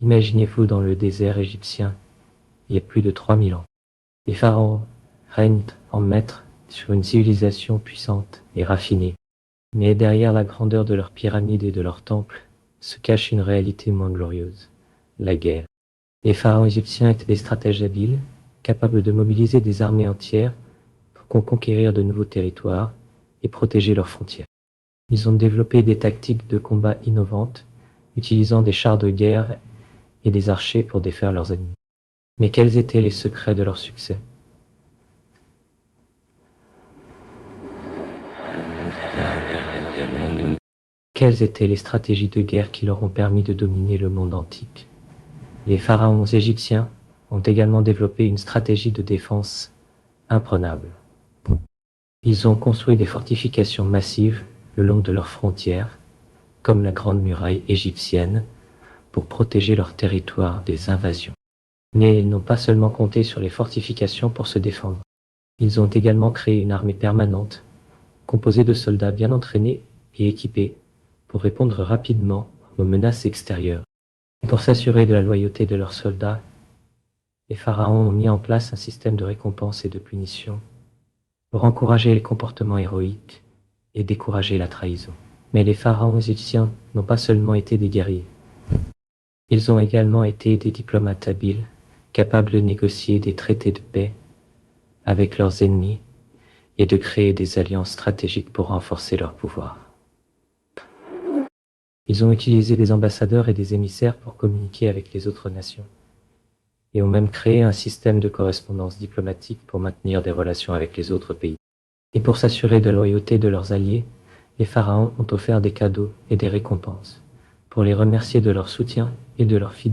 Imaginez-vous dans le désert égyptien, il y a plus de 3000 ans. Les pharaons règnent en maîtres sur une civilisation puissante et raffinée. Mais derrière la grandeur de leurs pyramides et de leurs temples se cache une réalité moins glorieuse, la guerre. Les pharaons égyptiens étaient des stratèges habiles, capables de mobiliser des armées entières pour conquérir de nouveaux territoires et protéger leurs frontières. Ils ont développé des tactiques de combat innovantes, utilisant des chars de guerre et des archers pour défaire leurs ennemis. Mais quels étaient les secrets de leur succès? Quelles étaient les stratégies de guerre qui leur ont permis de dominer le monde antique? Les pharaons égyptiens ont également développé une stratégie de défense imprenable. Ils ont construit des fortifications massives le long de leurs frontières, comme la Grande Muraille égyptienne, pour protéger leur territoire des invasions. Mais ils n'ont pas seulement compté sur les fortifications pour se défendre. Ils ont également créé une armée permanente, composée de soldats bien entraînés et équipés, pour répondre rapidement aux menaces extérieures. Pour s'assurer de la loyauté de leurs soldats, les pharaons ont mis en place un système de récompense et de punition pour encourager les comportements héroïques et décourager la trahison. Mais les pharaons égyptiens n'ont pas seulement été des guerriers. Ils ont également été des diplomates habiles, capables de négocier des traités de paix avec leurs ennemis et de créer des alliances stratégiques pour renforcer leur pouvoir. Ils ont utilisé des ambassadeurs et des émissaires pour communiquer avec les autres nations, et ont même créé un système de correspondance diplomatique pour maintenir des relations avec les autres pays. Et pour s'assurer de la loyauté de leurs alliés, les pharaons ont offert des cadeaux et des récompenses, pour les remercier de leur soutien et de leur fidélité.